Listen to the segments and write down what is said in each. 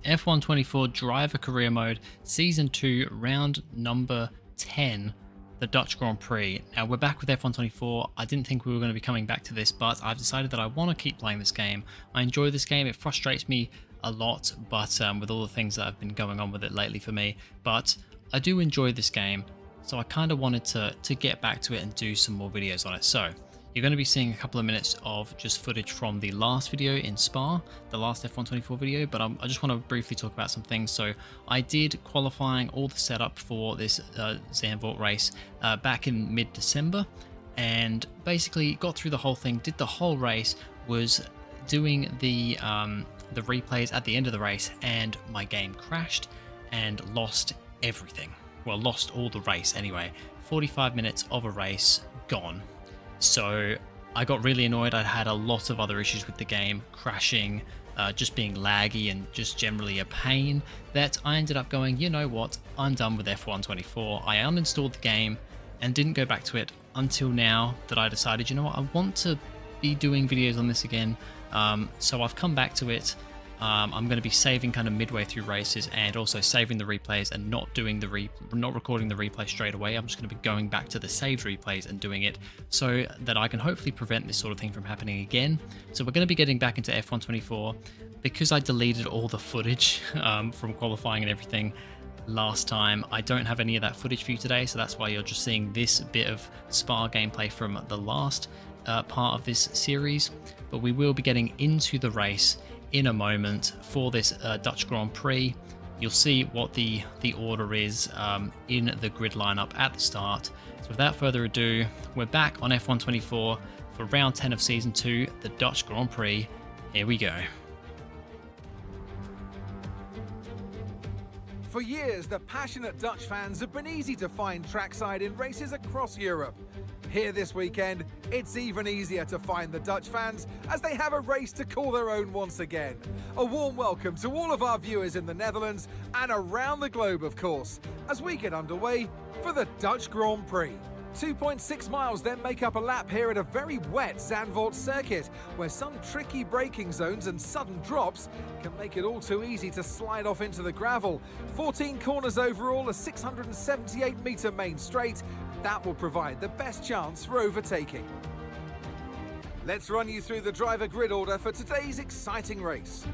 F124 Driver Career Mode, Season 2, Round number 10, the Dutch Grand Prix. Now, we're back with F124. I didn't think we were going to be coming back to this, but I've decided that I want to keep playing this game. I enjoy this game. It frustrates me a lot, but with all the things that have been going on with it lately for me. But I do enjoy this game, so I kind of wanted to get back to it and do some more videos on it. So you're going to be seeing a couple of minutes of just footage from the last video in Spa, the last F124 video, but I just want to briefly talk about some things. So I did qualifying, all the setup for this Zandvoort race back in mid-December, and basically got through the whole thing, did the whole race, was doing the replays at the end of the race, and my game crashed and lost everything. Well, lost all the race anyway. 45 minutes of a race gone. So I got really annoyed. I had a lot of other issues with the game, crashing, just being laggy and just generally a pain, that I ended up going, you know what, I'm done with F124. I uninstalled the game and didn't go back to it until now that I decided, you know what, I want to be doing videos on this again. So I've come back to it. I'm going to be saving kind of midway through races and also saving the replays and not recording the replay straight away. I'm just going to be going back to the saved replays and doing it so that I can hopefully prevent this sort of thing from happening again. So we're going to be getting back into F124 because I deleted all the footage from qualifying and everything last time. I don't have any of that footage for you today, so that's why you're just seeing this bit of Spa gameplay from the last part of this series. But we will be getting into the race in a moment for this Dutch Grand Prix. You'll see what the order is in the grid lineup at the start. So without further ado, we're back on F124 for round 10 of season 2, the Dutch Grand Prix. Here we go. For years, the passionate Dutch fans have been easy to find trackside in races across Europe. Here this weekend, it's even easier to find the Dutch fans as they have a race to call their own once again. A warm welcome to all of our viewers in the Netherlands and around the globe, of course, as we get underway for the Dutch Grand Prix. 2.6 miles then make up a lap here at a very wet Zandvoort circuit, where some tricky braking zones and sudden drops can make it all too easy to slide off into the gravel. 14 corners overall, a 678-metre main straight. That will provide the best chance for overtaking. Let's run you through the driver grid order for today's exciting race.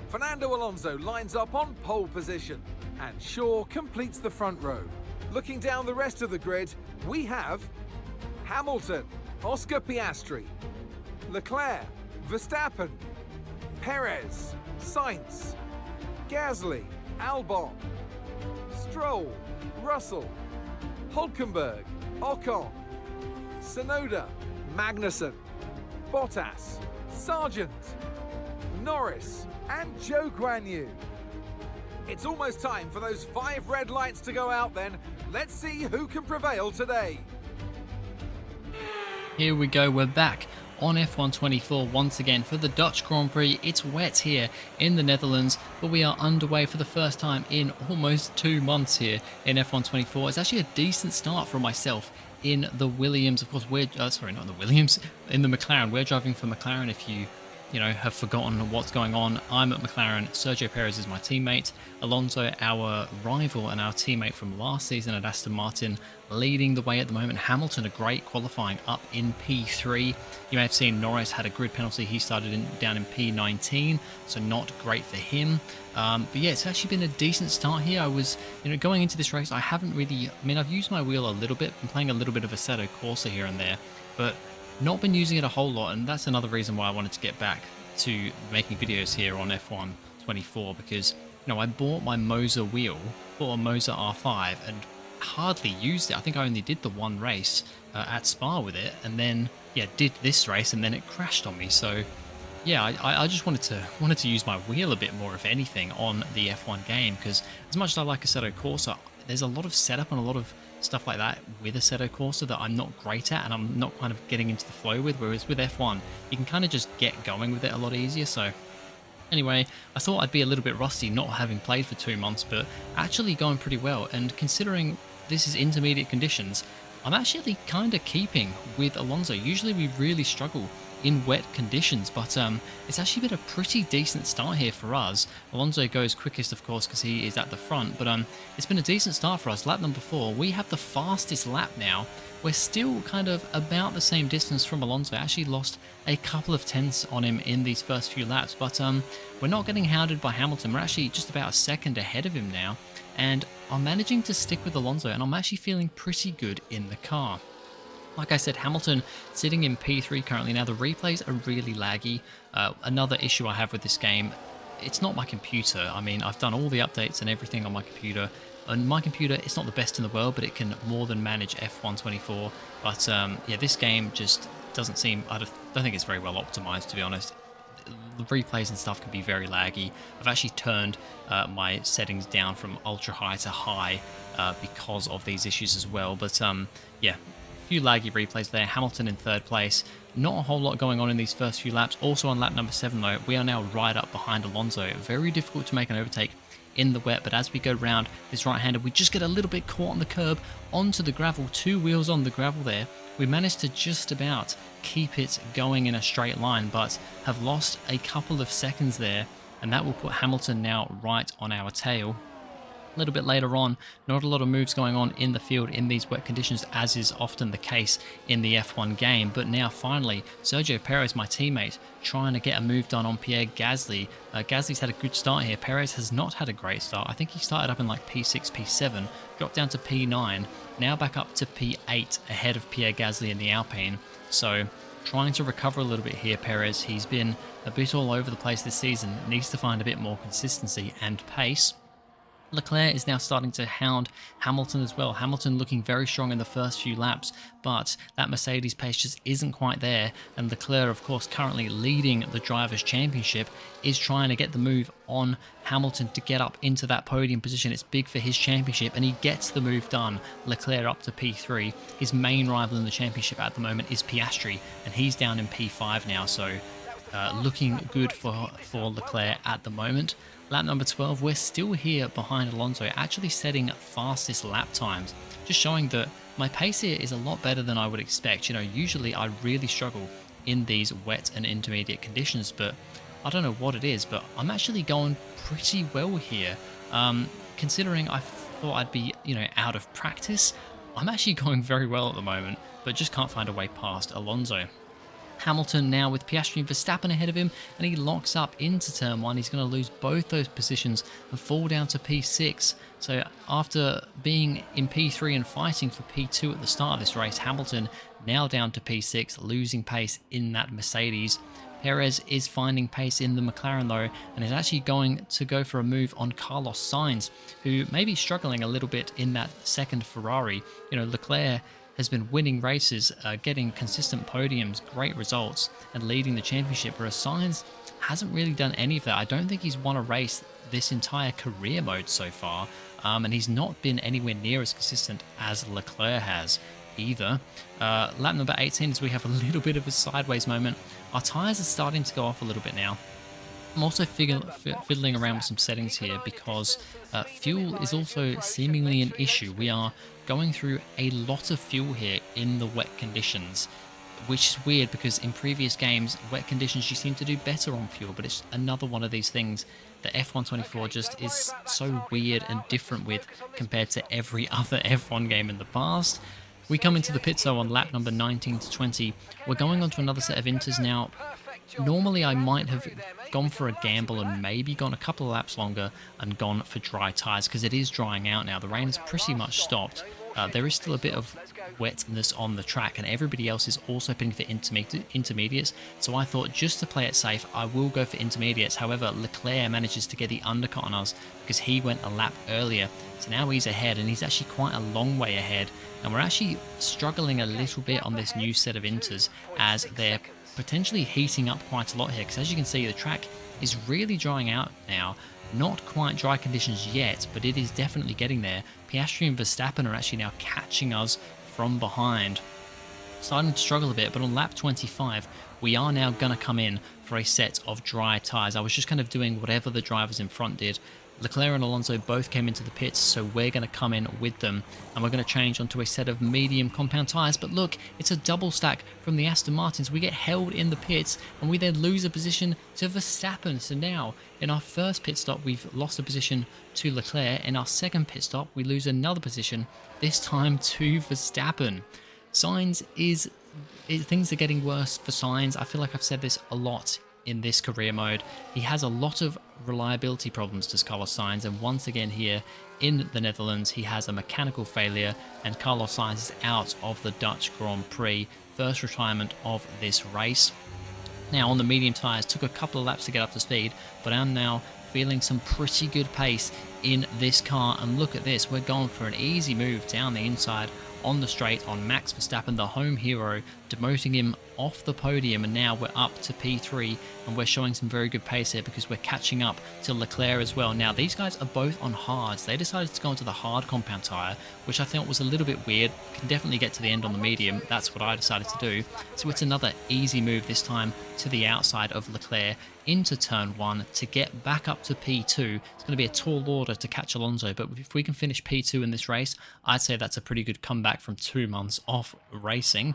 Fernando Alonso lines up on pole position, and Shaw completes the front row. Looking down the rest of the grid, we have Hamilton, Oscar Piastri, Leclerc, Verstappen, Perez, Sainz, Gasly, Albon, Stroll, Russell, Hulkenberg, Ocon, Tsunoda, Magnussen, Bottas, Sargent, Norris, and Zhou Guanyu. It's almost time for those 5 red lights to go out then. Let's see who can prevail today. Here we go, we're back on F124 once again for the Dutch Grand Prix. It's wet here in the Netherlands, but we are underway for the first time in almost 2 months here in F124. It's actually a decent start for myself in the Williams. Of course, we're sorry, not in the Williams, in the McLaren. We're driving for McLaren. If you have forgotten what's going on, I'm at McLaren. Sergio Perez is my teammate. Alonso, our rival and our teammate from last season at Aston Martin, leading the way at the moment. Hamilton, a great qualifying, up in P3. You may have seen Norris had a grid penalty. He started down in P19, so not great for him. But yeah, it's actually been a decent start here. I was, going into this race, I haven't really, I've used my wheel a little bit. I'm playing a little bit of Assetto Corsa here and there, but not been using it a whole lot, and that's another reason why I wanted to get back to making videos here on F124, because I bought my Moser wheel, bought a Moser R5, and hardly used it. I think I only did the one race at Spa with it, and then did this race, and then it crashed on me. So yeah, I just wanted to use my wheel a bit more, if anything, on the F1 game, because as much as I like Assetto Corsa, there's a lot of setup and a lot of stuff like that with Assetto Corsa that I'm not great at, and I'm not kind of getting into the flow with, whereas with F1 you can kind of just get going with it a lot easier. So anyway, I thought I'd be a little bit rusty not having played for 2 months, but actually going pretty well, and considering this is intermediate conditions, I'm actually kind of keeping with Alonso. Usually we really struggle in wet conditions, but it's actually been a pretty decent start here for us. Alonso goes quickest, of course, because he is at the front, but it's been a decent start for us. Lap number 4, we have the fastest lap now. We're still kind of about the same distance from Alonso. I actually lost a couple of tenths on him in these first few laps, but we're not getting hounded by Hamilton. We're actually just about a second ahead of him now, and I'm managing to stick with Alonso, and I'm actually feeling pretty good in the car. Like I said, Hamilton sitting in P3 currently. Now, the replays are really laggy. Another issue I have with this game, it's not my computer. I mean, I've done all the updates and everything on my computer. On my computer, it's not the best in the world, but it can more than manage F124. But yeah, this game just doesn't seem, I don't think it's very well optimized, to be honest. The replays and stuff can be very laggy. I've actually turned my settings down from ultra high to high because of these issues as well. But yeah, a few laggy replays there. Hamilton in 3rd place. Not a whole lot going on in these first few laps. Also on lap number 7 though, we are now right up behind Alonso. Very difficult to make an overtake in the wet, but as we go round this right-hander, we just get a little bit caught on the curb onto the gravel. 2 wheels on the gravel there. We managed to just about keep it going in a straight line, but have lost a couple of seconds there, and that will put Hamilton now right on our tail. A little bit later on, not a lot of moves going on in the field in these wet conditions, as is often the case in the F1 game. But now finally, Sergio Perez, my teammate, trying to get a move done on Pierre Gasly. Gasly's had a good start here. Perez has not had a great start. I think he started up in like P6, P7, dropped down to P9, now back up to P8 ahead of Pierre Gasly in the Alpine. So trying to recover a little bit here, Perez. He's been a bit all over the place this season, needs to find a bit more consistency and pace. Leclerc is now starting to hound Hamilton as well. Hamilton looking very strong in the first few laps, but that Mercedes pace just isn't quite there. And Leclerc, of course, currently leading the Drivers' Championship, is trying to get the move on Hamilton to get up into that podium position. It's big for his championship, and he gets the move done. Leclerc up to P3. His main rival in the championship at the moment is Piastri, and he's down in P5 now, so looking good for Leclerc at the moment. Lap number 12, we're still here behind Alonso, actually setting fastest lap times, just showing that my pace here is a lot better than I would expect. You know, usually I really struggle in these wet and intermediate conditions, but I don't know what it is, but I'm actually going pretty well here. Considering I thought I'd be, you know, out of practice, I'm actually going very well at the moment, but just can't find a way past Alonso. Hamilton now with Piastri and Verstappen ahead of him, and he locks up into turn 1. He's going to lose both those positions and fall down to P6. So after being in P3 and fighting for P2 at the start of this race, Hamilton now down to P6, losing pace in that Mercedes. Perez is finding pace in the McLaren though, and is actually going to go for a move on Carlos Sainz, who may be struggling a little bit in that second Ferrari. You know, Leclerc has been winning races, getting consistent podiums, great results, and leading the championship, whereas Sainz hasn't really done any of that. I don't think he's won a race this entire career mode so far, and he's not been anywhere near as consistent as Leclerc has either. Lap number 18 is we have a little bit of a sideways moment. Our tyres are starting to go off a little bit now. I'm also fiddling around with some settings here because fuel is also seemingly an issue. We are going through a lot of fuel here in the wet conditions, which is weird because in previous games, wet conditions you seem to do better on fuel, but it's another one of these things that F124 just is so weird and different with compared to every other F1 game in the past. We come into the pit zone on lap number 19 to 20. We're going on to another set of inters now. Normally I might have gone for a gamble and maybe gone a couple of laps longer and gone for dry tyres because it is drying out now. The rain has pretty much stopped. There is still a bit of wetness on the track, and everybody else is also pitting for intermediates. So I thought, just to play it safe, I will go for intermediates. However, Leclerc manages to get the undercut on us because he went a lap earlier. So now he's ahead, and he's actually quite a long way ahead. And we're actually struggling a little bit on this new set of inters as they're potentially heating up quite a lot here, because as you can see, the track is really drying out now. Not quite dry conditions yet, but it is definitely getting there. Piastri and Verstappen are actually now catching us from behind. starting to struggle a bit, but on lap 25, we are now going to come in for a set of dry tyres. I was just kind of doing whatever the drivers in front did. Leclerc and Alonso both came into the pits, so we're going to come in with them, and we're going to change onto a set of medium compound tyres. But look, it's a double stack from the Aston Martins. We get held in the pits, and we then lose a position to Verstappen. So now, in our first pit stop, we've lost a position to Leclerc. In our second pit stop, we lose another position, this time to Verstappen. Sainz things are getting worse for Sainz. I feel like I've said this a lot in this career mode. He has a lot of reliability problems, does Carlos Sainz, and once again here in the Netherlands he has a mechanical failure and Carlos Sainz is out of the Dutch Grand Prix, first retirement of this race. Now on the medium tyres, took a couple of laps to get up to speed, but I'm now feeling some pretty good pace in this car, and look at this, we're going for an easy move down the inside on the straight on Max Verstappen, the home hero, demoting him off the podium, and now we're up to P3 and we're showing some very good pace here because we're catching up to Leclerc as well. Now these guys are both on hards. They decided to go into the hard compound tyre, which I thought was a little bit weird. Can definitely get to the end on the medium. That's what I decided to do. So it's another easy move this time to the outside of Leclerc into turn 1 to get back up to P2. It's going to be a tall order to catch Alonso, but if we can finish P2 in this race, I'd say that's a pretty good comeback from 2 months off racing.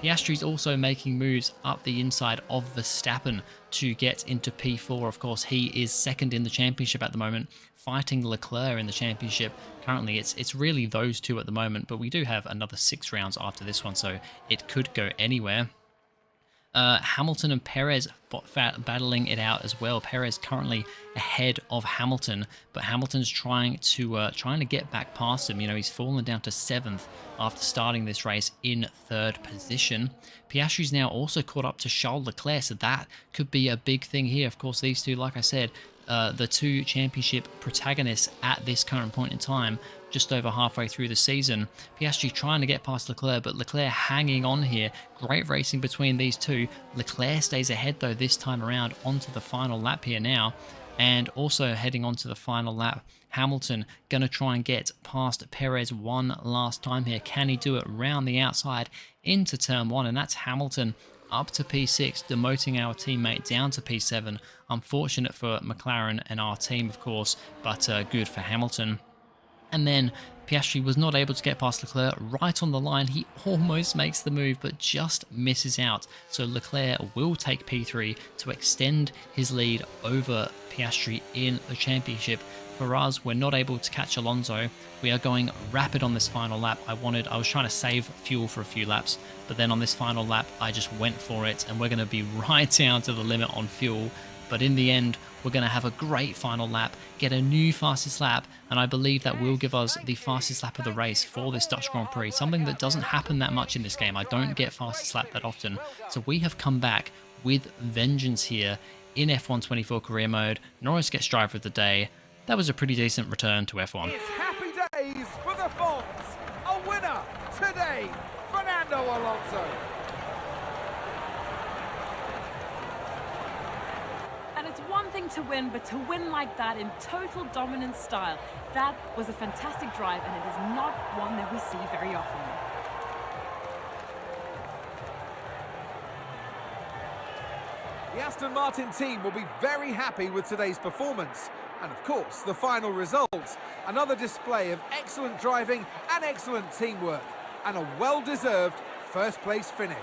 Piastri's also making moves up the inside of Verstappen to get into P4. Of course, he is second in the championship at the moment, fighting Leclerc in the championship. Currently, it's really those two at the moment, but we do have another 6 rounds after this one, so it could go anywhere. Hamilton and Perez battling it out as well. Perez currently ahead of Hamilton, but Hamilton's trying to get back past him. You know, he's fallen down to 7th after starting this race in 3rd position. Piastri's now also caught up to Charles Leclerc, so that could be a big thing here. Of course, these two, like I said, the 2 championship protagonists at this current point in time, just over halfway through the season. Piastri trying to get past Leclerc, but Leclerc hanging on here. Great racing between these two. Leclerc stays ahead though this time around onto the final lap here now, and also heading on to the final lap. Hamilton going to try and get past Perez one last time here. Can he do it round the outside into turn 1? And that's Hamilton up to P6, demoting our teammate down to P7. Unfortunate for McLaren and our team, of course, but good for Hamilton. And then Piastri was not able to get past Leclerc right on the line. He almost makes the move, but just misses out. So Leclerc will take P3 to extend his lead over Piastri in the championship. For us, we're not able to catch Alonso. We are going rapid on this final lap. I was trying to save fuel for a few laps, but then on this final lap, I just went for it, and we're going to be right down to the limit on fuel. But in the end, we're going to have a great final lap, get a new fastest lap, and I believe that will give us the fastest lap of the race for this Dutch Grand Prix, something that doesn't happen that much in this game. I don't get fastest lap that often, so we have come back with vengeance here in F1 24 career mode. Norris gets driver of the day. That was a pretty decent return to F1. It's happy days for the Fonz. A winner today, Fernando Alonso. And it's one thing to win, but to win like that in total dominant style, that was a fantastic drive, and it is not one that we see very often. The Aston Martin team will be very happy with today's performance. And of course, the final results. Another display of excellent driving and excellent teamwork. And a well-deserved first place finish.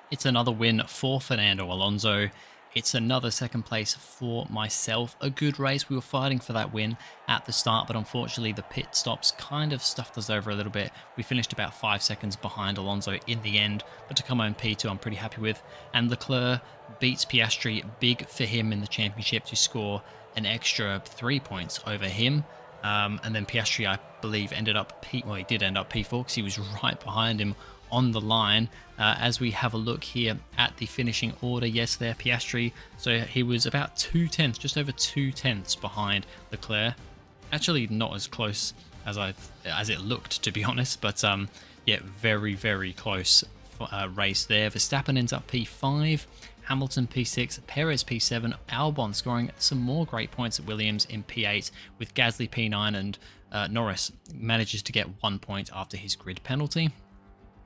It's another win for Fernando Alonso. It's another second place for myself. A good race. We were fighting for that win at the start, but unfortunately the pit stops kind of stuffed us over a little bit. We finished about 5 seconds behind Alonso in the end, but to come home P2 I'm pretty happy with. And Leclerc beats Piastri, big for him in the championship to score an extra 3 points over him. And then Piastri, I believe, he did end up P4 because he was right behind him on the line. As we have a look here at the finishing order, yes, there Piastri, so he was about 2/10, just over 2/10 behind Leclerc. Actually not as close as it looked, to be honest, but yeah, very, very close race there. Verstappen ends up P5, Hamilton P6, Perez P7, Albon scoring some more great points at Williams in P8, with Gasly P9, and Norris manages to get 1 point after his grid penalty.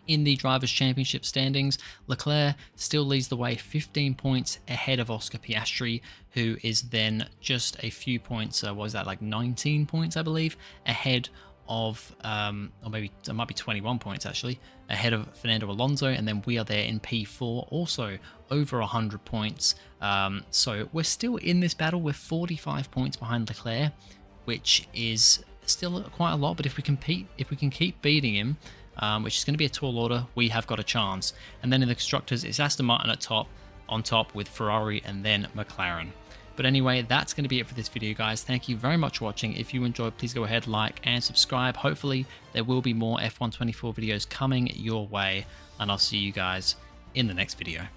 In the Drivers' Championship standings, Leclerc still leads the way 15 points ahead of Oscar Piastri, who is then just a few points, what was that, like 19 points, I believe, ahead of, or maybe it might be 21 points actually, ahead of Fernando Alonso, and then we are there in P4, also over 100 points. So we're still in this battle. We're 45 points behind Leclerc, which is still quite a lot, but if we can keep beating him, which is going to be a tall order, we have got a chance. And then in the constructors, it's Aston Martin on top with Ferrari and then McLaren. But anyway, that's going to be it for this video, guys. Thank you very much for watching. If you enjoyed, please go ahead, like and subscribe. Hopefully there will be more F1 24 videos coming your way, and I'll see you guys in the next video.